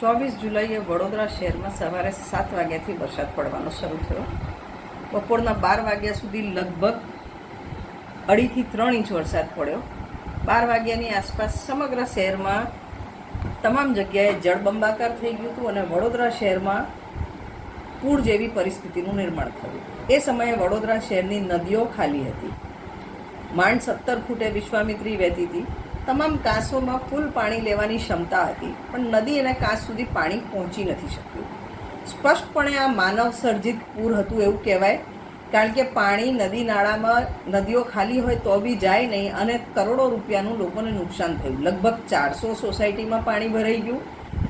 24 જુલાઈએ વડોદરા શહેરમાં સવારે 7 વાગ્યાથી વરસાદ પડવાનો શરૂ થયો. બપોરના 12 વાગ્યા સુધી લગભગ 2.5 થી 3 ઇંચ વરસાદ પડ્યો. 12 વાગ્યાની આસપાસ સમગ્ર શહેરમાં તમામ જગ્યાએ જળબંબાકાર થઈ ગયું હતું અને વડોદરા શહેરમાં પૂર જેવી પરિસ્થિતિનું નિર્માણ થયું. એ સમયે વડોદરા શહેરની નદીઓ ખાલી હતી. માંડ 17 ફૂટે વિશ્વામિત્રી વહેતી હતી. તમામ કાંસોમાં ફૂલ પાણી લેવાની ક્ષમતા હતી, પણ નદી અને કાંસ સુધી પાણી પહોંચી નથી શક્યું. સ્પષ્ટપણે આ માનવ સર્જિત પૂર હતું એવું કહેવાય, કારણ કે પાણી નદી નાળામાં નદીઓ ખાલી હોય તો બી જાય નહીં અને કરોડો રૂપિયાનું લોકોને નુકસાન થયું. લગભગ 400 સોસાયટીમાં પાણી ભરાઈ ગયું,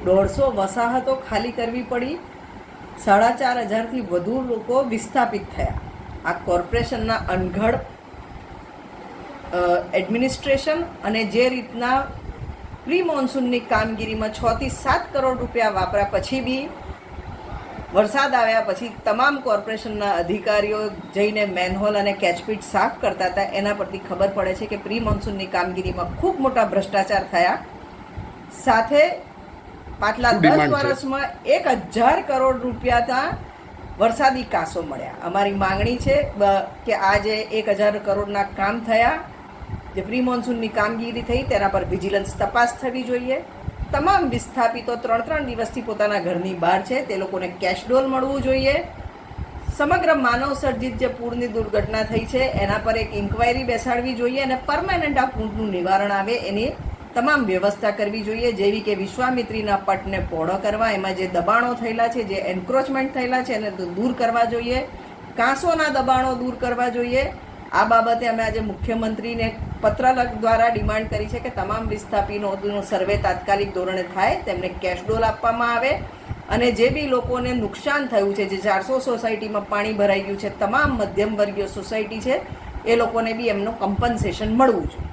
150 વસાહતો ખાલી કરવી પડી, 4500થી વધુ લોકો વિસ્થાપિત થયા. આ કોર્પોરેશનના અનઘડ એડમિનિસ્ટ્રેશન અને જે રીતના પ્રી મોન્સૂનની કામગીરીમાં 6 થી 7 કરોડ રૂપિયા વાપર્યા પછી બી વરસાદ આવ્યા પછી તમામ કોર્પોરેશનના અધિકારીઓ જઈને મેનહોલ અને કેચપીટ સાફ કરતા હતા. એના પરથી ખબર પડે છે કે પ્રી મોન્સૂનની કામગીરીમાં ખૂબ મોટા ભ્રષ્ટાચાર થયા. સાથે પાછલા 10 વર્ષમાં 1000 કરોડ રૂપિયાના વરસાદી કાંસો મળ્યા. અમારી માંગણી છે કે આ જે 1000 કરોડના કામ થયા, જે પ્રી મોન્સૂનની કામગીરી થઈ, તેના પર વિજિલન્સ તપાસ થવી જોઈએ. તમામ વિસ્થાપિતો 3 દિવસથી પોતાના ઘરની બહાર છે, તે લોકોને કેશડોલ મળવું જોઈએ. સમગ્ર માનવ સર્જિત જે પૂરની દુર્ઘટના થઈ છે એના પર એક ઇન્ક્વાયરી બેસાડવી જોઈએ અને પરમાનન્ટ આ પૂરનું નિવારણ આવે એની તમામ વ્યવસ્થા કરવી જોઈએ, જેવી કે વિશ્વામિત્રીના પટને પહોળો કરવા, એમાં જે દબાણો થયેલા છે, જે એન્ક્રોચમેન્ટ થયેલા છે એને દૂર કરવા જોઈએ, કાંસોના દબાણો દૂર કરવા જોઈએ. આ બાબતે અમે આજે મુખ્યમંત્રીને પત્ર દ્વારા ડિમાન્ડ કરી છે કે તમામ વિસ્થાપિતોનો સર્વે તાત્કાલિક ધોરણે થાય, તેમને કેશડોલ આપવામાં આવે અને જે બી લોકોને નુકસાન થયું છે, જે 400 સોસાયટીમાં પાણી ભરાઈ ગયું છે, તમામ મધ્યમ વર્ગીય સોસાયટી છે, એ લોકોને બી એમનું કમ્પન્સેશન મળવું જોઈએ.